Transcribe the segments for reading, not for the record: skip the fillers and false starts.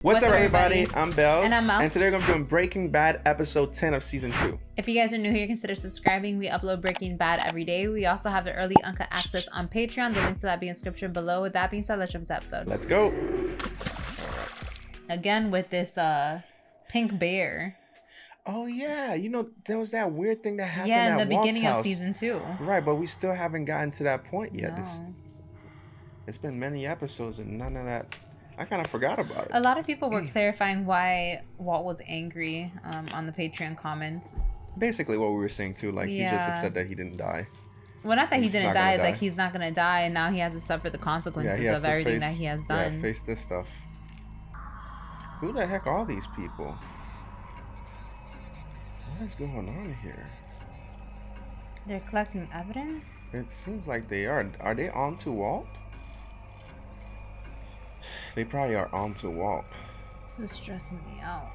What's up, everybody? I'm Belz. And I'm Mel. And today we're going to be doing Breaking Bad episode 10 of season 2. If you guys are new here, consider subscribing. We upload Breaking Bad every day. We also have the early uncut access on Patreon. The link to that being in the description below. With that being said, let's jump to the episode. Let's go. Again with this pink bear. Oh, yeah. You know, there was that weird thing that happened Yeah, in at the Walt's beginning house. of season 2. Right, but we still haven't gotten to that point yet. No. It's been many episodes and none of that. I kind of forgot about it. A lot of people were clarifying why Walt was angry on the Patreon comments. Basically what we were saying too, like Yeah. he just upset that he didn't die. Well, not that he He's didn't not die, gonna it's die. like he's not gonna die and now he has to suffer the consequences of everything that he has done. Yeah, face this stuff. Who the heck are these people? What is going on here? They're collecting evidence? It seems like they are. Are they on to Walt? They probably are on to Walt. This is stressing me out.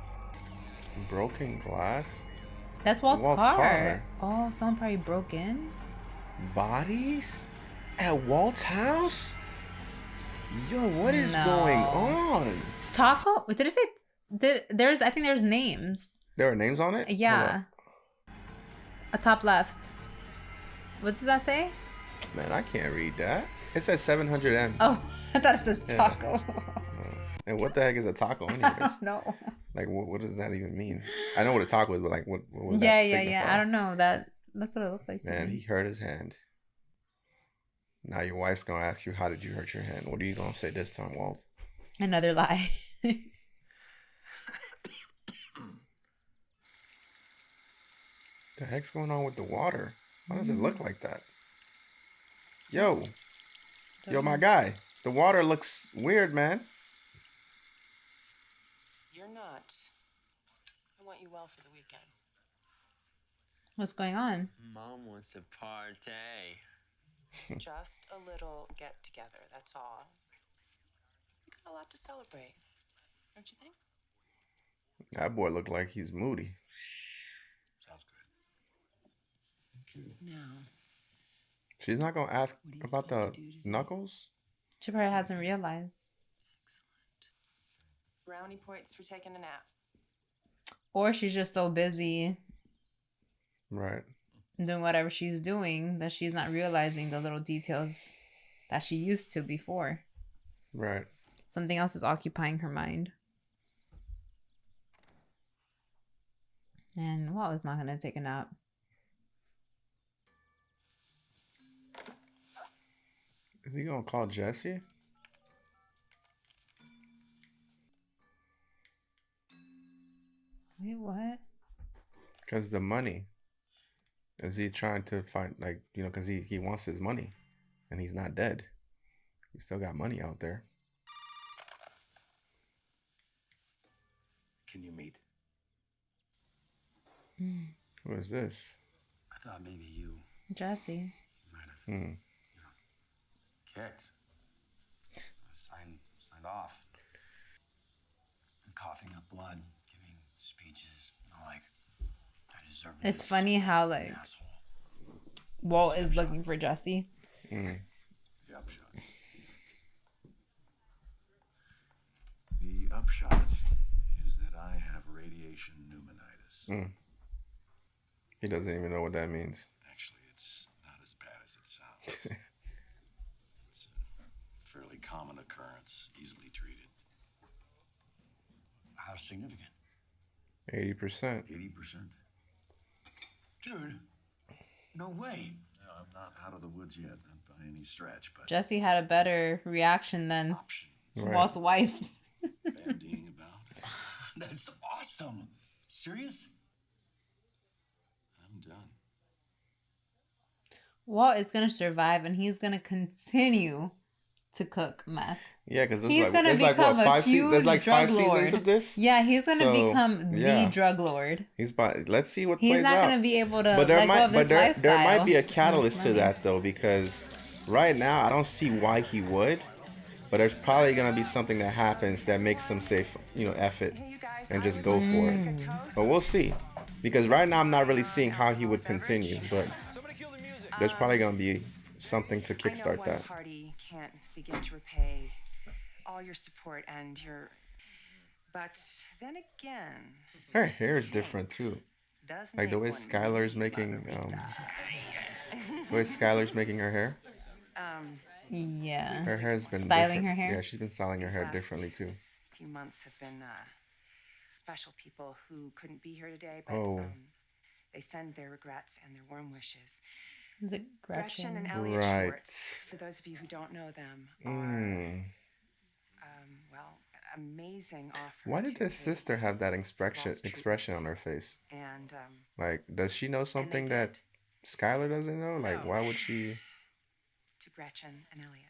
Broken glass? That's Walt's car. car. Oh, someone probably broke in? Bodies? At Walt's house? Yo, what is No. going on? Taco? Did it say? I think there's names. There are names on it? Yeah. A top left. What does that say? Man, I can't read that. It says 700M. Oh, I thought it said Yeah. taco. And what the heck is a taco I anyways? don't know. Like, what does that even mean? I know what a taco is, but like, what would Yeah, that yeah. signify? I don't know. That's what it looked like to Man, me. he hurt his hand. Now your wife's gonna ask you, how did you hurt your hand? What are you gonna say this time, Walt? Another lie. The heck's going on with the water? Why does it look like that? Yo, my guy. The water looks weird, man. You're not. I want you well for the weekend. What's going on? Mom wants a party. Just a little get together, that's all. We got a lot to celebrate, don't you think? That boy looked like he's moody. Sounds good. Thank you. No. She's not gonna ask What are you about the supposed to do today? knuckles? She probably hasn't realized. Excellent. Brownie points for taking a nap. Or she's just so busy Right. doing whatever she's doing that she's not realizing the little details that she used to before. Right. Something else is occupying her mind. And Walt is not going to take a nap. Is he gonna call Jesse? Wait, what? Because the money. Is he trying to find, like, you know, because he wants his money. And he's not dead. He's still got money out there. Can you meet? Who is this? I thought maybe you Jesse. might have Hmm. kicked. Signed off. I'm coughing up blood, giving speeches. Like, I deserve It's this, funny how, like, asshole. Walt is looking for Jesse. Mm. The upshot. The upshot is that I have radiation pneumonitis. Mm. He doesn't even know what that means. Actually, it's not as bad as it sounds. It's a fairly common occurrence, easily treated. How significant? 80%. 80%. Dude, no way. No, I'm not out of the woods yet, not by any stretch, but Jesse had a better reaction than option Right. Walt's wife. bandying about. That's awesome. Serious? I'm done. Walt is going to survive and he's going to continue to cook meth. Yeah, because He's like, gonna there's like become what, a 5 seasons? There's huge like 5 drug lord. seasons of this. Yeah, he's going to So, become yeah. the drug lord. He's about. Let's see what He's plays not out. going to be able to But there let go might, of this but there lifestyle. might be a Makes catalyst to money. that though, because right now I don't see why he would. But there's probably gonna be something that happens that makes him say, you know, F it, and just go for it. But we'll see, because right now I'm not really seeing how he would continue. But there's probably gonna be something to kickstart that. Party can't begin to repay all your support and your But then again, Her hair is different too. does Like the make way one Skylar's need making margarita. the way Skylar's making her hair. Yeah. Her hair's been Styling different. her hair? Yeah, she's been styling her These hair last differently too. few months have been special. People who couldn't be here today, but Oh. they send their regrets and their warm wishes. Is it Gretchen and Gretchen? Elliot Right. Schwartz, for those of you who don't know them, are well, amazing offer. Why did to his sister have that expression on her face? And Like, does she know something did. that Skylar doesn't know? Like, So- why would she? to Gretchen and Elliot.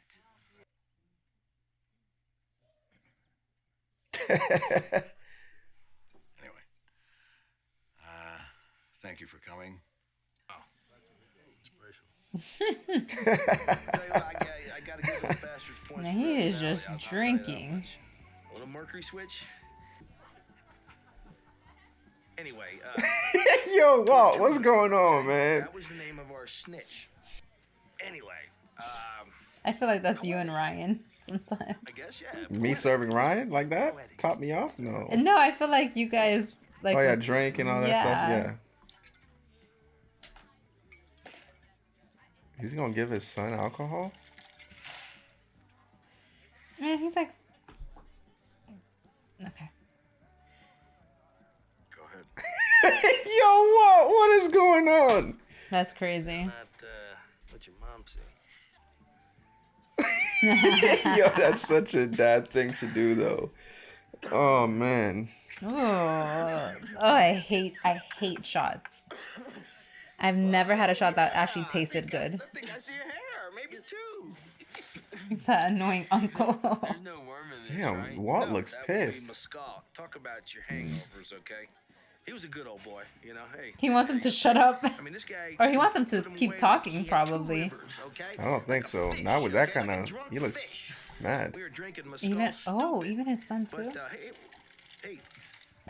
Anyway, thank you for coming. Oh, inspirational. I gotta give those bastards points. Now for he that is finale, just I'll tell you that drinking. much. A little mercury switch. Anyway, Yo, Walt, what's going on, man? that was the name of our snitch. Anyway, I feel like that's you and Ryan sometimes. I guess yeah. Me serving Ryan like that? Top me off? No. No, I feel like you guys like. Oh yeah, with- drink and all that stuff. Yeah. He's gonna give his son alcohol? Yeah, he's like. Okay. Go ahead. Yo, what is going on? That's crazy. Not what your mom said. Yo, that's such a dad thing to do, though. Oh man. Oh, I hate shots. I've never had a shot that actually tasted good. I think I see your hair. Maybe two. He's that annoying uncle. There's no worm in this, Damn, right? Walt looks That would be pissed. Mescal. Talk about your hangovers, okay? He was a good old boy, you know. Hey. He wants him to shut up. I mean, this guy. Or he wants him to put keep away talking, like he had two probably. rivers, okay? I don't think Like a so. fish, Not with that okay? kind Like a of. drunk He looks fish. mad. We were drinking Mescal. Even stupid. even his son too. But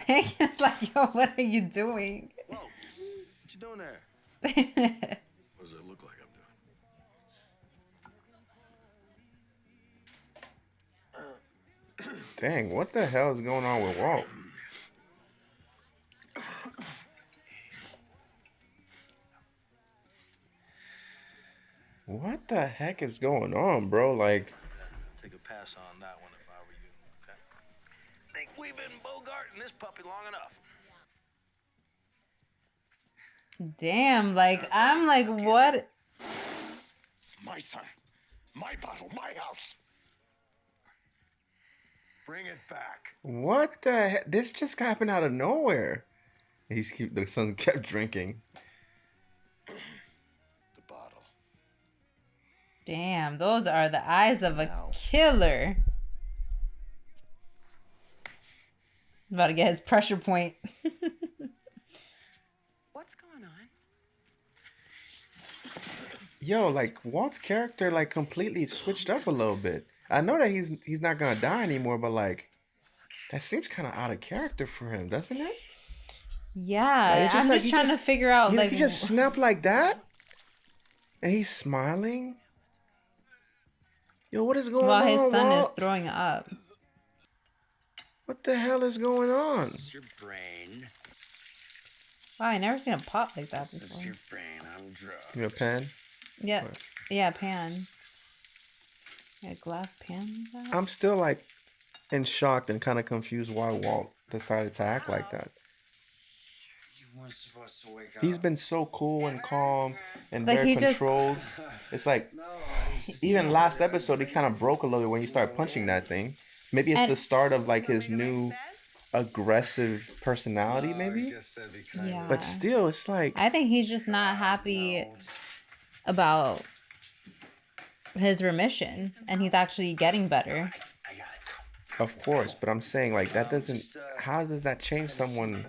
hey, It's like, yo, what are you doing? whoa, what you doing there? What does it look like I'm doing? Dang, what the hell is going on with Walt? What the heck is going on, bro? Like, Take a pass on that one if I were you. Okay. Think we've been bogarting this puppy long enough. Damn, like I'm like, what? My son, my bottle, my house. Bring it back. what the heck? This just happened out of nowhere. The son kept drinking. The bottle. Damn, those are the eyes of a killer. About to get his pressure point. What's going on? Yo, like Walt's character like completely switched up a little bit. I know that he's not gonna die anymore, but like that seems kind of out of character for him, doesn't it? Yeah, It's I'm like just he trying to figure out like he just snapped like that, and he's smiling. Yo, what is going while on? his son is Walt? throwing up. What the hell is going on? This is your brain. Wow, I never seen a pot like that This is before. your brain on drugs. Give me a pen. Yeah, yeah, pan. Yeah, glass pan. Like that? I'm still like in shock and kind of confused why Walt decided to act like that. You weren't supposed to wake up. He's been so cool and calm and Like, very he just- controlled. It's like No, it's just even last episode he kind of broke a little bit when he started punching that thing. Maybe it's And- the start of like his new aggressive personality, I maybe. guess that'd be kind Yeah. But still, it's like I think he's just not happy about his remission, and he's actually getting better. I got it. of course, but I'm saying like that doesn't. How does that change someone?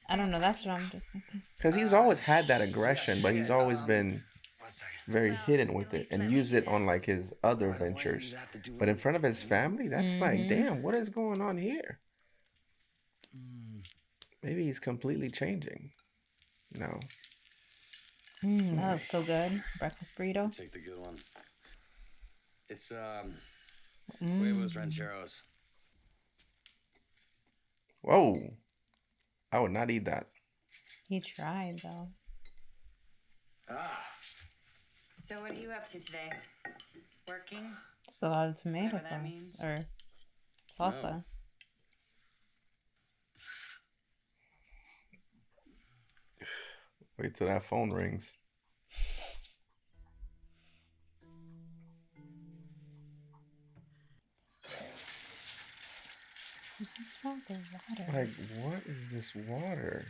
I don't know. That's what I'm just thinking. Because he's always had that aggression, but he's always been 1 second. very hidden with it and use it on like his other ventures. But in front of his family, that's like, damn, what is going on here? Maybe he's completely changing. No. That looks so good. Breakfast burrito. Take the good one. It's huevos rancheros. Whoa. I would not eat that. He tried though. So what are you up to today? Working? It's a lot of tomato Whatever that sauce means. or salsa. Wait till that phone rings. What's wrong with the water? Like, what is this water?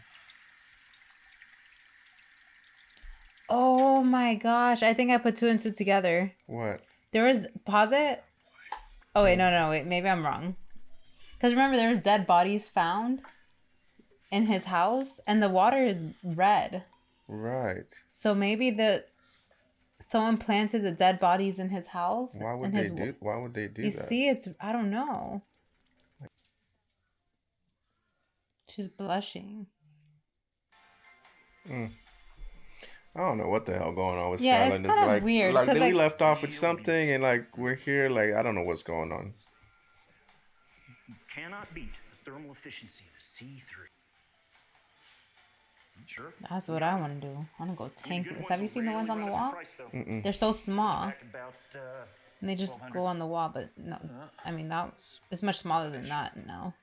Oh my gosh! I think I put 2 and 2 together. What? There was pause it. Oh wait, no, wait. Maybe I'm wrong. Because remember, there was dead bodies found in his house, and the water is red. Right. So maybe someone planted the dead bodies in his house. Why would and they his, do? Why would they do You that? see, I don't know. She's blushing. I don't know what the hell going on with Yeah, Skyler. it's kind of like, weird, Like, 'cause, then we like- left off with something, and like we're here. Like, I don't know what's going on. You cannot beat the thermal efficiency of the C3. Sure. That's what I want to do. I want to go tank this. Have you seen the ones on the wall? Mm-mm. They're so small. Back about, And they just go on the wall, but no. I mean, that it's much smaller than that now.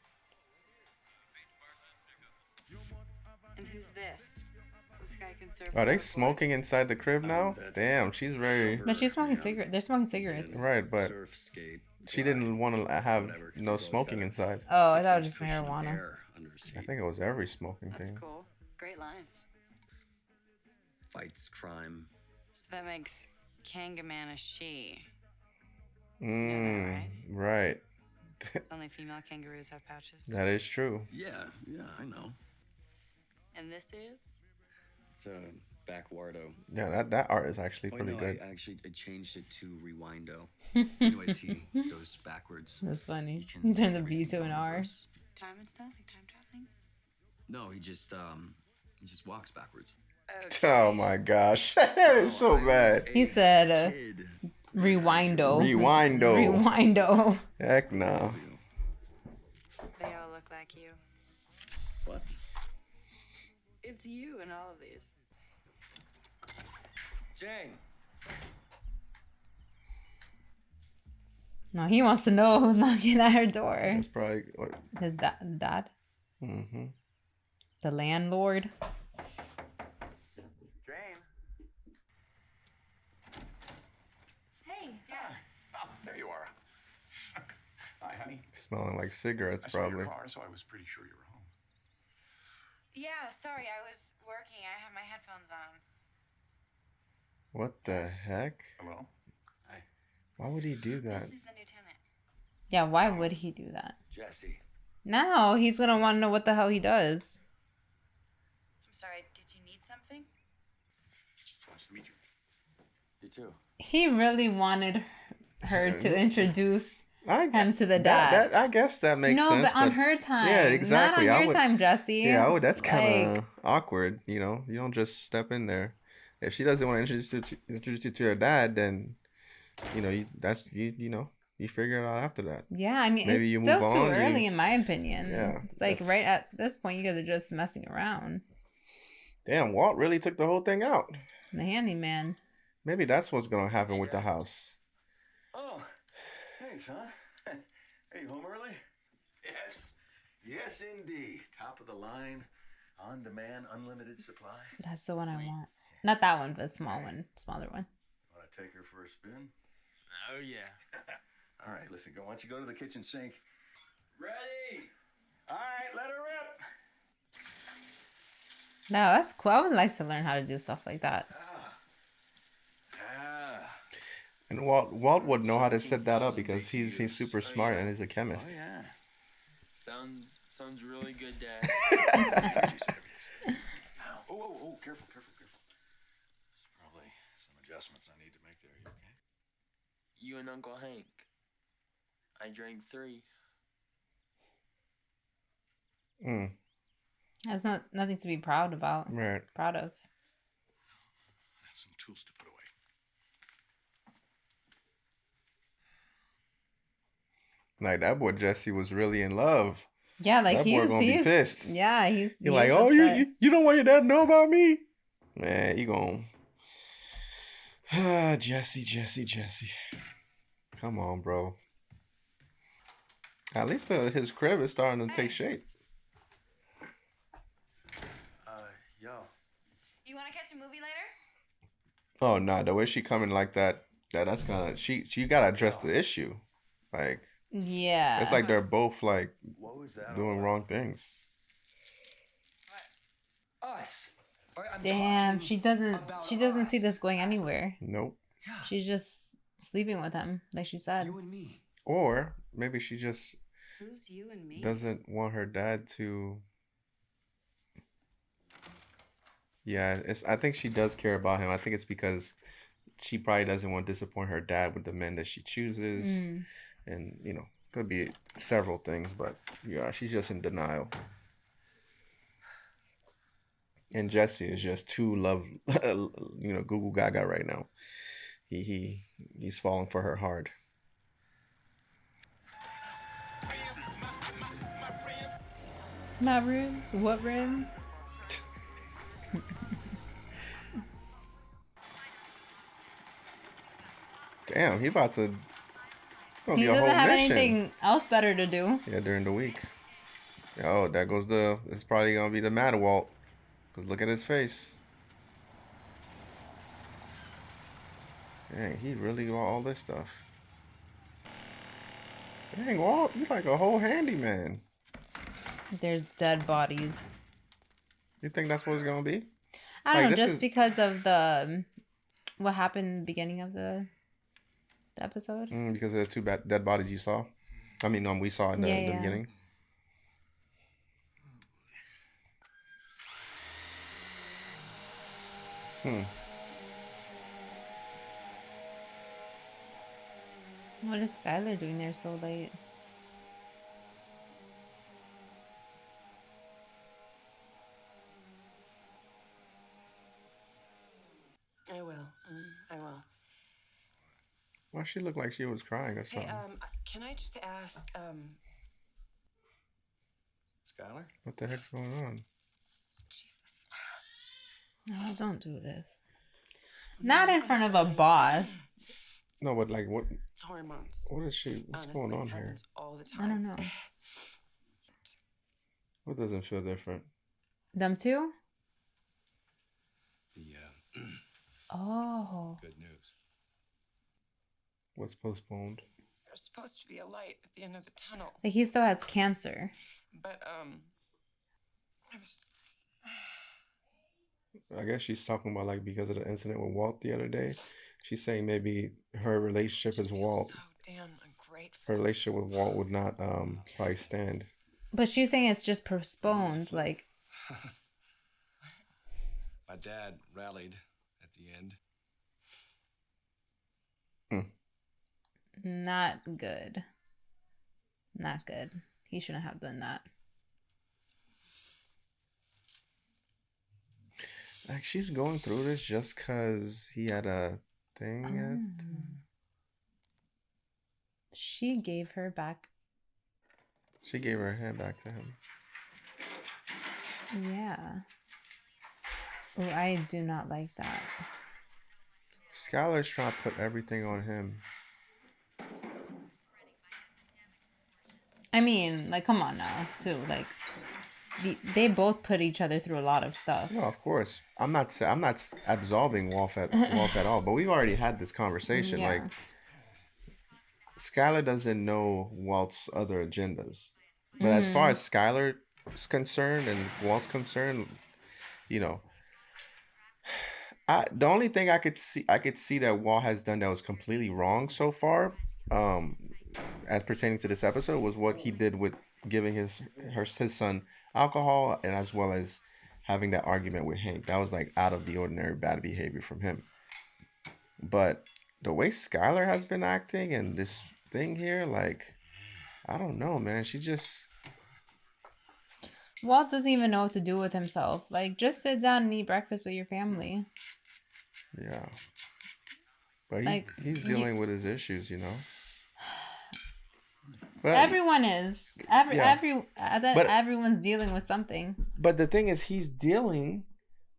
And who's this? This guy can serve. Are they more smoking inside the crib now? that's Damn, she's very But she's smoking cigarettes. They're smoking cigarettes. right. But Surf, skate, she fly, didn't want to have whatever, 'cause no he's always smoking got a inside. Oh, I thought it was 6-inch just cushion of marijuana. air under his I feet. think it was every smoking That's thing. cool. Great lines. Fights crime. So that makes Kangaman a she. Mm, right. Only female kangaroos have pouches. That is true. Yeah, I know. And this is? It's a backwardo. Yeah, that art is actually Oh, pretty no, good. I changed it to rewindo. Anyways, he goes backwards. That's funny. He can You turn the make B everything to an go R. reverse. Time and stuff? Like time traveling? No, he just walks backwards. Okay. Oh my gosh, that is so bad. He said, Kid. rewindo. Rewindo. Rewindo. Heck no. They all look like you. What? It's you in all of these. Jane. No, he wants to know who's knocking at her door. That's probably. His dad? Mm-hmm. The landlord? Jane. Hey, Dad. Oh, there you are. Hi, honey. Smelling like cigarettes, I saw your probably. car, so I was pretty sure you were home. Yeah, sorry, I was working. I had my headphones on. What the heck? Hello? Hi. Why would he do that? This is the new tenant. Yeah, why would he do that? Jesse. No, he's gonna want to know what the hell he does. I'm sorry, did you need something? Nice to meet you. You too. He really wanted her to introduce I him to the that, dad. I guess that makes no, sense. but on her time. Yeah, exactly. Not I on your would- time, Jesse. Yeah, that's kind of Like, awkward. You know, you don't just step in there. If she doesn't want to introduce you to her dad, then you know you figure it out after that. yeah, I mean, Maybe you it's still move too on, early, in my opinion. Yeah, It's like that's- right at this point, you guys are just messing around. Damn, Walt really took the whole thing out. The handyman. Maybe that's what's gonna happen with the house. Oh, hey, son. Are you home early? Yes. Yes, indeed. Top of the line, on demand, unlimited supply. That's the one I want. Not that one, but a small one, smaller one. Want to take her for a spin? Oh yeah. All right, listen, why don't you go to the kitchen sink? Ready? All right, let her rip. No, that's cool. I would like to learn how to do stuff like that. And Walt would know how to set that up because he's super smart and he's a chemist. Oh, yeah. Sounds really good, Dad. Oh, careful. There's probably some adjustments I need to make there. You okay? You and Uncle Hank. I drank 3. Mm, That's nothing to be proud about. right. Proud of. I have some tools to put away. Like that boy Jesse was really in love. Yeah, like That boy gonna be pissed. Yeah, he's like, oh, you don't want your dad to know about me? Man, you gonna... Jesse. Come on, bro. At least his crib is starting to take shape. Yo. You want to catch a movie later? Oh, no. The way she coming like that's gonna... You gotta address the issue. Like... Yeah. It's like they're both, like, What was that? doing wrong things. Us. All right, I'm Damn, talking she doesn't about see us. this going anywhere. Nope. Yeah. She's just sleeping with him, like she said. You and me. Or maybe she just Who's you and me? doesn't want her dad to... Yeah, I think she does care about him. I think it's because she probably doesn't want to disappoint her dad with the men that she chooses. And, you know, could be several things, but yeah, she's just in denial. And Jesse is just too Google Gaga right now. He's falling for her hard. My rims? What rims? Damn, he about to... He doesn't have anything else better to do. Yeah, during the week. Oh, there goes it's probably gonna be the mad Walt. Cause look at his face. Dang, he really got all this stuff. Dang, Walt, you like a whole handyman. There's dead bodies. You think that's what it's gonna be? I don't Like, know, just because of what happened in the beginning of the episode. Because of the two dead bodies you saw. I mean, we saw in the beginning. What is Skyler doing there so late? I will. I will. Why she looked like she was crying or Hey, something? can I just ask, Skyler? What the heck's going on? Jesus. No, don't do this. Not in front of a boss. No, but like, what? It's hormones. What is she? What's Honestly, going on it here? happens all the time. I don't know. What doesn't feel different? Them two? The Oh. good news. What's postponed? There's supposed to be a light at the end of the tunnel, Like he still has cancer. but I was. I guess she's talking about like because of the incident with Walt the other day. She's saying maybe her relationship Just is feel Walt. so damn ungrateful. Her relationship with Walt would not probably stand. But she's saying it's just postponed. Like, My dad rallied at the end. not good. Not good. He shouldn't have done that. Like she's going through this just because he had a thing. She gave her back. She gave her hand back to him. Yeah. Oh, I do not like that. Skyler's trying to put everything on him. I mean, like, come on now, too. Like, they both put each other through a lot of stuff. No, of course. I'm not absolving Walt at all. But we've already had this conversation. Yeah. Like, Skyler doesn't know Walt's other agendas. But as far as Skyler is concerned and Walt's concerned, you know, the only thing I could see that Walt has done that was completely wrong so far, as pertaining to this episode, was what he did with giving his son alcohol, and as well as having that argument with Hank. That was like out of the ordinary bad behavior from him. But the way Skyler has been acting and this thing here, like, I don't know, man. She just... Walt doesn't even know what to do with himself. Like, just sit down and eat breakfast with your family. Yeah. But Like, he's dealing with his issues, you know? But, Everyone is. But- Everyone's dealing with something. but the thing is, he's dealing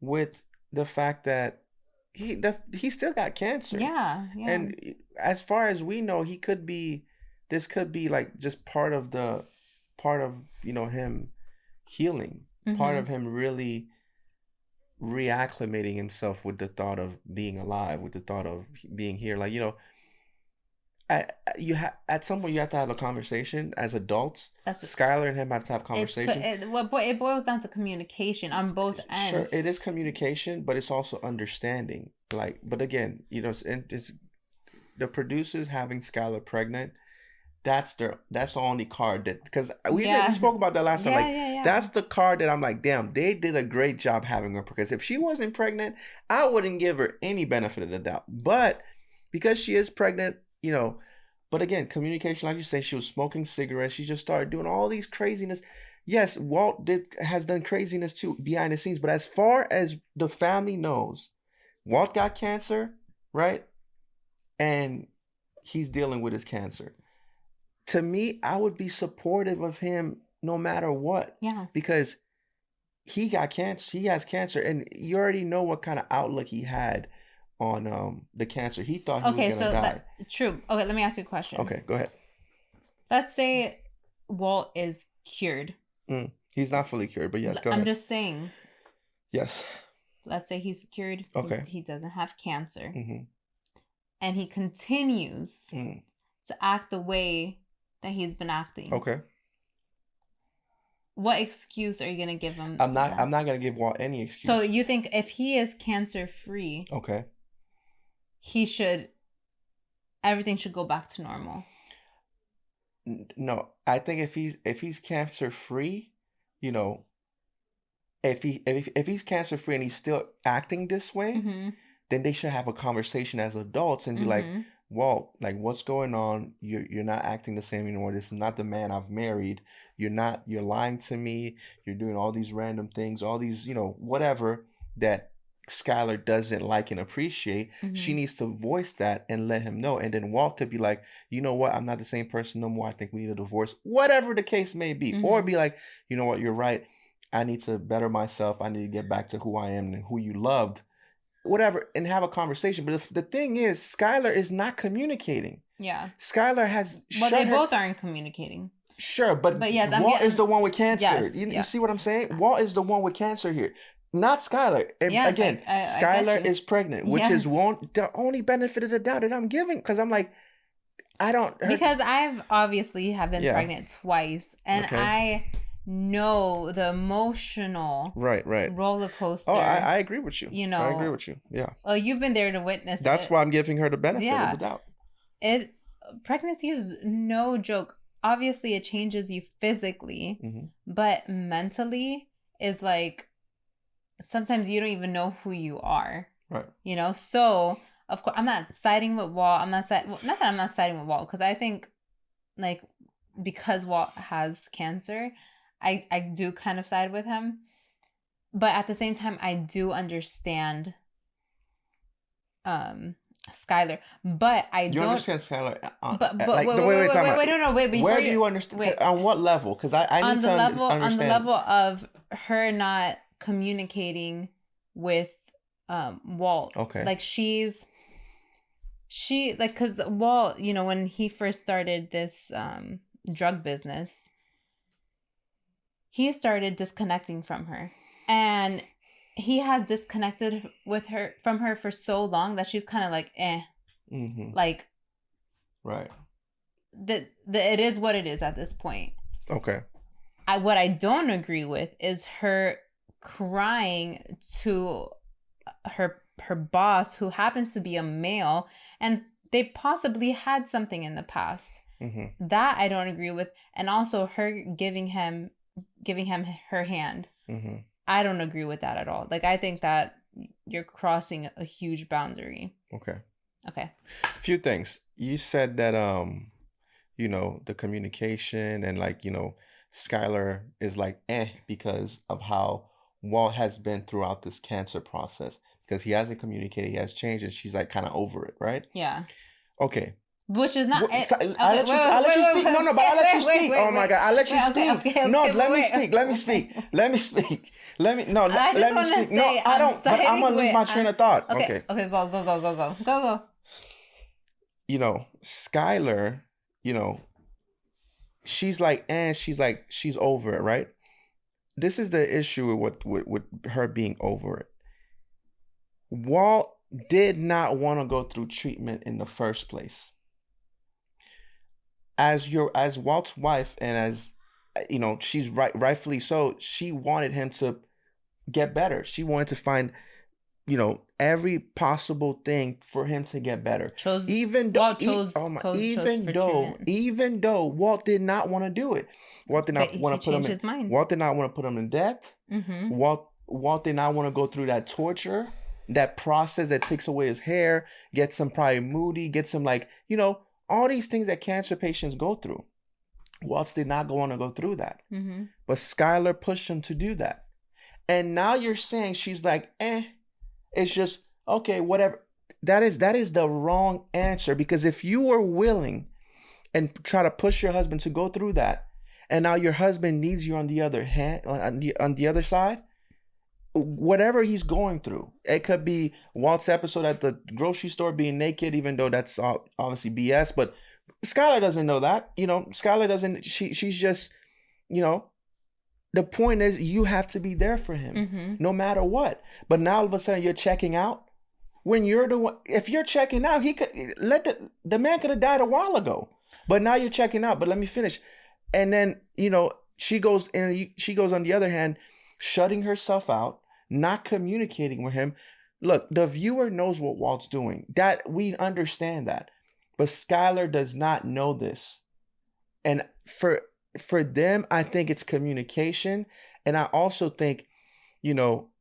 with the fact that he still got cancer. Yeah. And as far as we know, this could be like just part of him healing, part of him really reacclimating himself with the thought of being alive, with the thought of being here. Like, at some point you have to have a conversation as adults. Skyler and him have to have a conversation. It boils down to communication on both ends. Sure, it is communication, but it's also understanding. Like, but again, it's the producers having Skyler pregnant. That's the only card that, because we spoke about that last time. That's the card that I'm like, damn, they did a great job having her. Because if she wasn't pregnant, I wouldn't give her any benefit of the doubt. But because she is pregnant, but again, communication, like you say, she was smoking cigarettes. She just started doing all these craziness. Yes, Walt has done craziness too behind the scenes. But as far as the family knows, Walt got cancer, right? And he's dealing with his cancer. To me, I would be supportive of him no matter what. Yeah. Because he got cancer. He has cancer. And you already know what kind of outlook he had on the cancer. He thought he was going to die. True. Okay, let me ask you a question. Okay, go ahead. Let's say Walt is cured. He's not fully cured, but yes, go ahead. I'm just saying. Yes. Let's say he's cured. Okay. He doesn't have cancer. Mm-hmm. And he continues to act the way that he's been acting. Okay. What excuse are you gonna give him? I'm not gonna give Walt any excuse. So you think if he is cancer free, okay, everything should go back to normal? No, I think if he's cancer free, if he's cancer free and he's still acting this way, then they should have a conversation as adults and be like, Walt, like, what's going on? You're not acting the same anymore. This is not the man I've married. You're lying to me. You're doing all these random things, all these, whatever that Skyler doesn't like and appreciate. She needs to voice that and let him know. And then Walt could be like, you know what? I'm not the same person no more. I think we need a divorce, whatever the case may be. Or be like, you know what? You're right. I need to better myself. I need to get back to who I am and who you loved. Whatever, and have a conversation. But the thing is, Skyler is not communicating. Yeah. Skyler has. Well, they both aren't communicating. Sure, but yes, Walt is the one with cancer. Yes, You see what I'm saying? Walt is the one with cancer here, not Skyler. And again, Skyler is pregnant, which is the only benefit of the doubt that I'm giving. Because I'm like, because I've obviously have been pregnant twice, and I know the emotional roller coaster. Oh, I agree with you. I agree with you. Yeah. Well, you've been there to witness. That's why I'm giving her the benefit of the doubt. Pregnancy is no joke. Obviously, it changes you physically, but mentally is like sometimes you don't even know who you are. Right. So of course I'm not siding with Walt. Not that I'm not siding with Walt, because I think like because Walt has cancer, I do kind of side with him, but at the same time I do understand Skyler, but I don't understand Skyler. Wait. Where do you understand? Wait. On what level? Because I need to understand. On the level of her not communicating with Walt. Okay. Like because Walt, when he first started this drug business, he started disconnecting from her, and he has disconnected from her for so long that she's kind of like, like, right. It is what it is at this point. Okay. What I don't agree with is her crying to her boss, who happens to be a male, and they possibly had something in the past. That I don't agree with, and also her giving him her hand. I don't agree with that at all. Like, I think that you're crossing a huge boundary. Okay. A few things. You said that the communication and Skyler is like because of how Walt has been throughout this cancer process, because he hasn't communicated, he has changed, and she's like kind of over it, right? Yeah. Okay. Which is not. I let you speak. No, but I let you speak. Oh my God, I let you speak. No, let me speak. Let me speak. Let me speak. Let me no. Let me speak. No, I don't. But I'm gonna lose my train of thought. Okay. Okay. Go. You know, Skyler. You know, she's like, she's over it, right? This is the issue with her being over it. Walt did not want to go through treatment in the first place. As Walt's wife, and as you know, she's rightfully so, she wanted him to get better. She wanted to find, you know, every possible thing for him to get better. Even though Walt did not want to do it. Walt did not want to put him in. Mind. Walt did not want to put him in death. Mm-hmm. Walt did not want to go through that torture, that process that takes away his hair, gets him probably moody, gets him like, you know, all these things that cancer patients go through. Walt did not want to go through that. Mm-hmm. But Skyler pushed him to do that. And now you're saying she's like, it's just, okay, whatever. That is the wrong answer, because if you were willing and try to push your husband to go through that, and now your husband needs you on the other hand, on the other side, whatever he's going through, it could be Walt's episode at the grocery store being naked, even though that's obviously BS, but Skyler doesn't know that. You know, Skyler doesn't, she's just, you know, the point is you have to be there for him no matter what. But now all of a sudden you're checking out. When you're the one, if you're checking out, he could the man could have died a while ago. But now you're checking out. But let me finish. And then, you know, she goes on the other hand, shutting herself out, not communicating with him. Look, the viewer knows what Walt's doing. That we understand that. But Skyler does not know this. And for them, I think it's communication. And I also think, you know,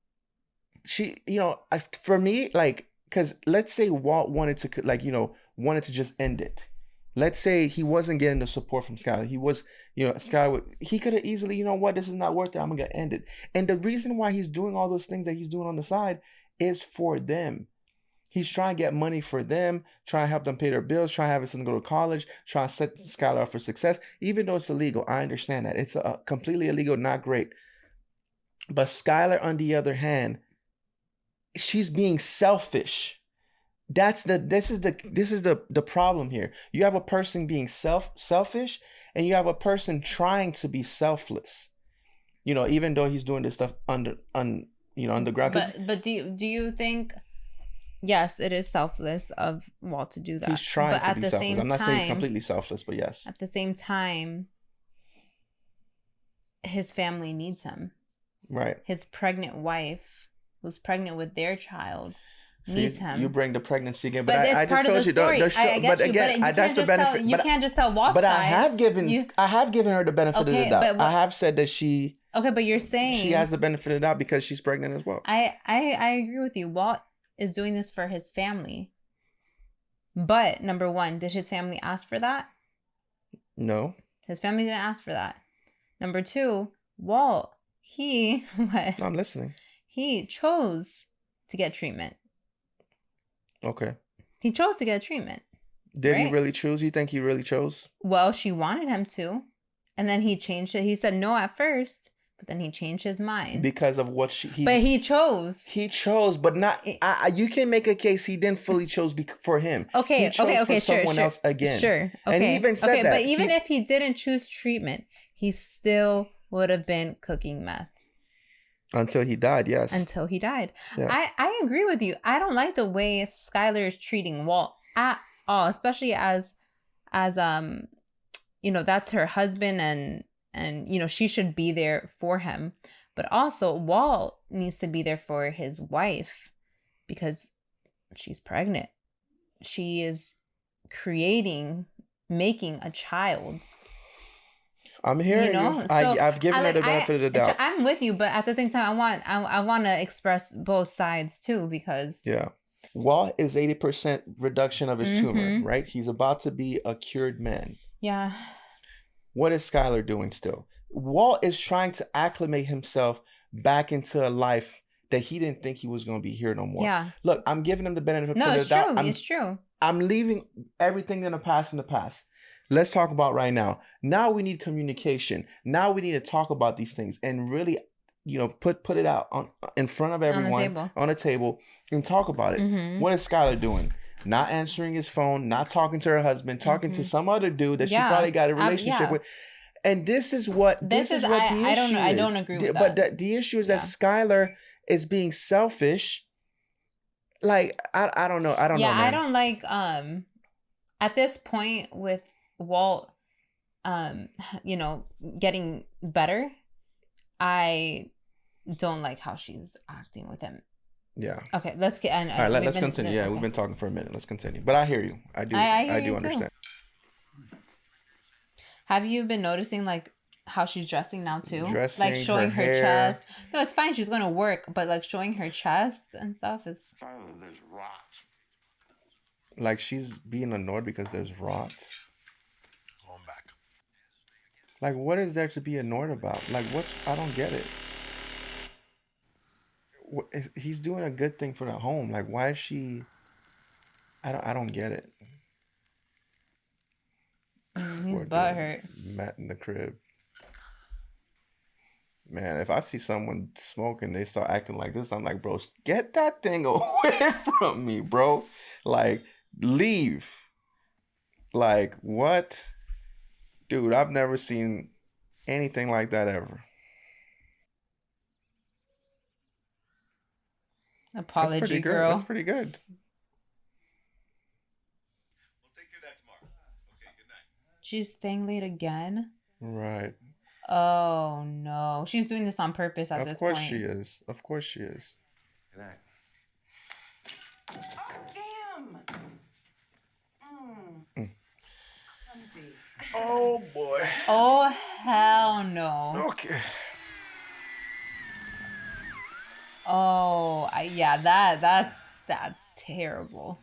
for me, like, because let's say Walt wanted to just end it. Let's say he wasn't getting the support from Skyler. He was, you know, he could have easily, you know what, this is not worth it, I'm going to end it. And the reason why he's doing all those things that he's doing on the side is for them. He's trying to get money for them, trying to help them pay their bills, trying to have his son go to college, trying to set Skyler up for success. Even though it's illegal, I understand that. It's completely illegal, not great. But Skyler, on the other hand, she's being selfish. This is the problem here. You have a person being selfish, and you have a person trying to be selfless. You know, even though he's doing this stuff underground. But do you think? Yes, it is selfless of Walt to do that. He's trying to be selfless. I'm not saying he's completely selfless, but yes. At the same time, his family needs him. Right. His pregnant wife, who's pregnant with their child, needs him. You bring the pregnancy again, but I just told you don't. But again, that's the benefit. You can't just tell Walt's side. But I have given her the benefit of the doubt. I have said that she. Okay, but you're saying she has the benefit of the doubt because she's pregnant as well. I agree with you. Walt is doing this for his family. But number one, did his family ask for that? No. His family didn't ask for that. Number two, Walt, I'm listening. He chose to get treatment. Okay. He chose to get treatment. Did he really choose? You think he really chose? Well, she wanted him to. And then he changed it. He said no at first. But then he changed his mind because of what But he chose. He chose, but not. You can make a case he didn't fully chose for him. Okay, he chose for someone else again. Sure. Okay. And he even said that. But even if he didn't choose treatment, he still would have been cooking meth until he died. Yes. Until he died. Yeah. I agree with you. I don't like the way Skyler is treating Walt at all, especially as you know, that's her husband and, you know, she should be there for him. But also, Walt needs to be there for his wife because she's pregnant. She is making a child. I'm hearing you. I've given her the benefit of the doubt. I'm with you, but at the same time, I want to express both sides too because... Yeah. Walt is 80% reduction of his tumor, right? He's about to be a cured man. Yeah. What is Skyler doing still? Walt is trying to acclimate himself back into a life that he didn't think he was going to be here no more. Yeah. Look, I'm giving him the benefit of the doubt. It's true. I'm leaving everything in the past. Let's talk about right now. Now we need communication. Now we need to talk about these things and really, put it out in front of everyone on the table and talk about it. Mm-hmm. What is Skyler doing? Not answering his phone, not talking to her husband, talking to some other dude that she probably got a relationship with. And this is what the issue is. I don't agree with that. But the issue is that Skyler is being selfish. Like, I don't know. I don't know, man. I don't like, at this point with Walt, getting better, I don't like how she's acting with him. Yeah. Okay, let's get. All right, let's continue. Yeah, we've been talking for a minute. Let's continue. But I hear you. I do understand. Have you been noticing like how she's dressing now too? Like showing her hair. chest. No, it's fine. She's going to work, but like showing her chest and stuff is. There's rot. Like she's being annoyed because there's rot. Going back. Like, what is there to be annoyed about? Like, I don't get it. He's doing a good thing for the home. Like, why is she? I don't get it. He's butthurt. Matt in the crib. Man, if I see someone smoking, they start acting like this, I'm like, bro, get that thing away from me, bro. Like, leave. Like, what? Dude, I've never seen anything like that ever. Apology, girl. That's pretty good. We'll take care of that tomorrow. Okay, good night. She's staying late again? Right. Oh, no. She's doing this on purpose at this point. Of course she is. Of course she is. Good night. Oh, damn. Clumsy. Oh, boy. Oh, hell no. Okay. Oh, that's terrible.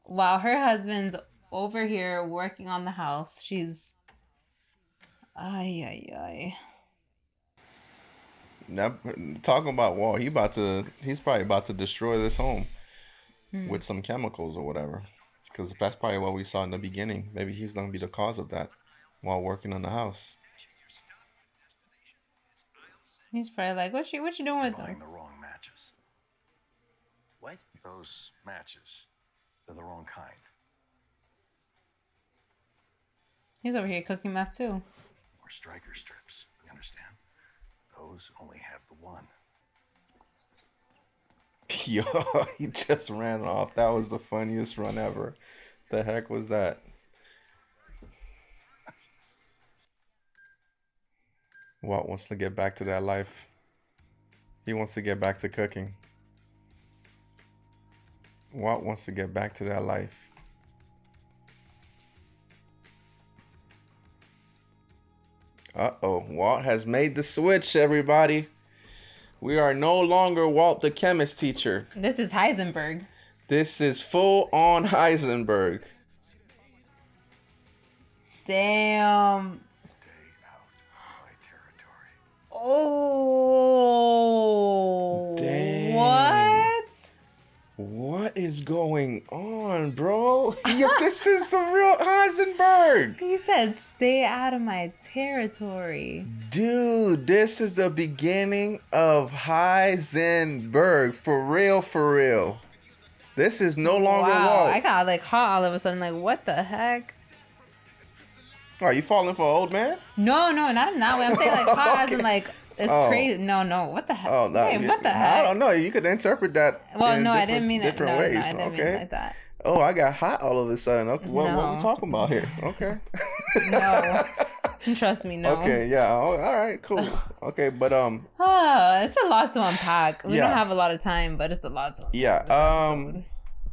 While her husband's over here working on the house, she's Now, talking about Walt, he's probably about to destroy this home with some chemicals or whatever. Because that's probably what we saw in the beginning. Maybe he's gonna be the cause of that while working on the house. He's probably like, what you doing with Buying them? the wrong matches. What? Those matches. They're the wrong kind. He's over here cooking meth too. Or striker strips. You understand? Those only have the one. Yo, he just ran off. That was the funniest run ever. The heck was that? Walt wants to get back to that life. He wants to get back to cooking. Walt wants to get back to that life. Uh-oh, Walt has made the switch, everybody. We are no longer Walt the chemist teacher. This is Heisenberg. This is full on Heisenberg. Damn. Stay out of my territory. Oh. Dang. What? What is going on, bro? Yeah, this is the real Heisenberg. He said, stay out of my territory. Dude, this is the beginning of Heisenberg. For real, for real. This is no longer Wow, Walt. I got like hot all of a sudden. Like, what the heck? Are you falling for an old man? No, not in that way. I'm saying like hot as in like, it's crazy. No, what the heck? Oh, no. Wait, what the heck? I don't know. You could interpret that. Well, in no, I didn't mean it. different No, ways. I didn't mean it like that. Oh, I got hot all of a sudden. Okay, what are we No. talking about here? Okay. No. Trust me, no. Okay, yeah. Oh, all right, cool. Okay, but Oh, it's a lot to unpack. We don't have a lot of time, but it's a lot to unpack. yeah.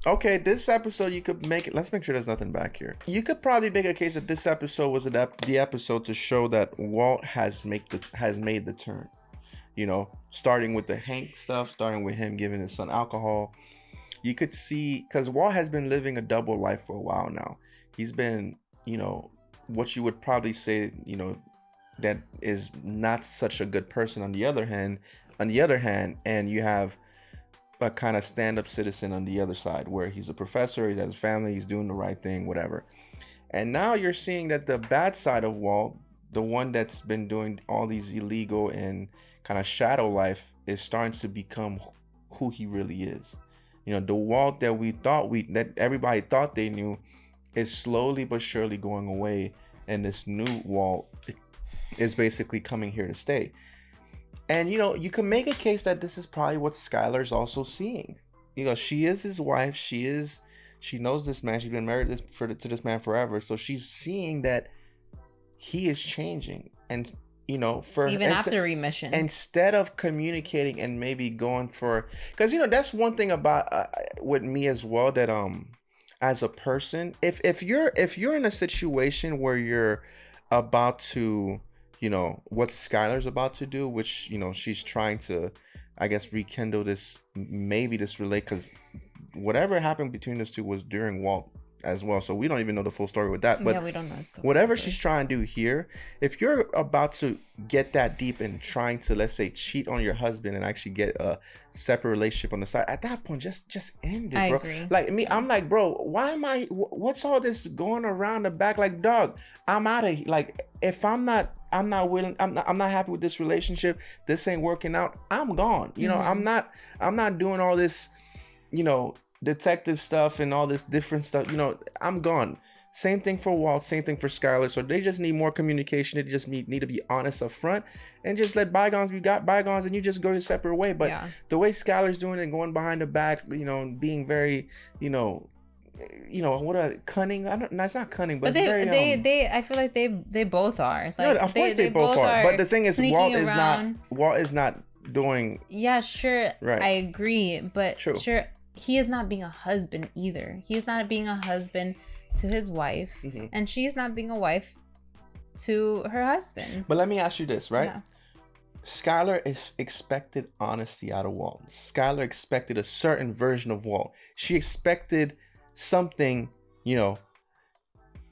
Okay, this episode you could make it. Let's make sure there's nothing back here. You could probably make a case that this episode was the episode to show that Walt has made the turn. You know, starting with the Hank stuff, starting with him giving his son alcohol. You could see, because Walt has been living a double life for a while now. He's been, you know, what you would probably say, you know, that is not such a good person on the other hand, and you have a kind of stand-up citizen on the other side, where he's a professor, he has a family, he's doing the right thing, whatever. And now you're seeing that the bad side of Walt, the one that's been doing all these illegal and kind of shadow life, is starting to become who he really is. You know, the Walt that everybody thought they knew is slowly but surely going away, and this new Walt is basically coming here to stay. And you know, you can make a case that this is probably what Skyler's also seeing. You know, she is his wife. She knows this man. She's been married to this man forever. So she's seeing that he is changing, and you know, even after remission, instead of communicating and maybe going for, because you know, that's one thing about with me as well, that as a person, if you're in a situation where you're about to, you know, what Skyler's about to do, which, you know, she's trying to, I guess, rekindle this relate, because whatever happened between those two was during Walt as well, so we don't even know the full story with that. But yeah, we don't know. Whatever she's trying to do here, if you're about to get that deep and trying to, let's say, cheat on your husband and actually get a separate relationship on the side, at that point, just end it, bro. I agree. Like me, I'm like, bro, what's all this going around the back? Like, dog, I'm out of here. Like, if I'm not willing, I'm not happy with this relationship, this ain't working out, I'm gone. You know, I'm not doing all this, you know, detective stuff and all this different stuff. You know, I'm gone. Same thing for Walt, same thing for Skyler. So they just need more communication. They just need to be honest up front and just let bygones be bygones, and you just go your separate way. But the way Skyler's doing it, going behind the back, you know, being very, you know, what a cunning. No, it's not cunning, but it's they I feel like they both are. Like, yeah, of course they both are. But the thing is, Walt is not doing. Yeah, sure. Right. I agree, but sure, he is not being a husband either. He's not being a husband to his wife, and she's not being a wife to her husband. But let me ask you this, right? Yeah. Skyler expected honesty out of Walt. Skyler expected a certain version of Walt. She expected something, you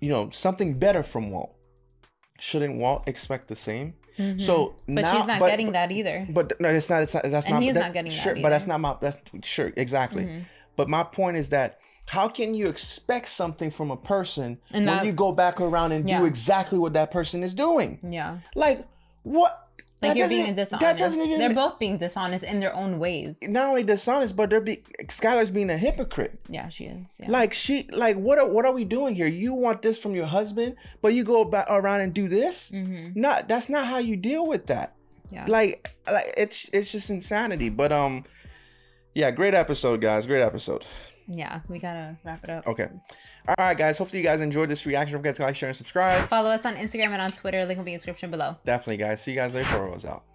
know, something better from Walt. Shouldn't Walt expect the same? So but now, she's not getting that either. But no, that's not. And he's not getting that either. But that's not my. That's sure, exactly. But my point is that, how can you expect something from a person and when you go back around and do exactly what that person is doing? Yeah. Like, what? Like, you're being dishonest. They're both being dishonest in their own ways. Not only dishonest, but Skyler's being a hypocrite. Yeah, she is. Yeah. Like what are we doing here? You want this from your husband, but you go back around and do this? That's not how you deal with that. Yeah. Like it's just insanity. But yeah, great episode, guys. Great episode. Yeah, we gotta wrap it up. Okay. All right, guys. Hopefully you guys enjoyed this reaction. Don't forget to like, share, and subscribe. Follow us on Instagram and on Twitter. Link will be in the description below. Definitely, guys. See you guys later. Short was out.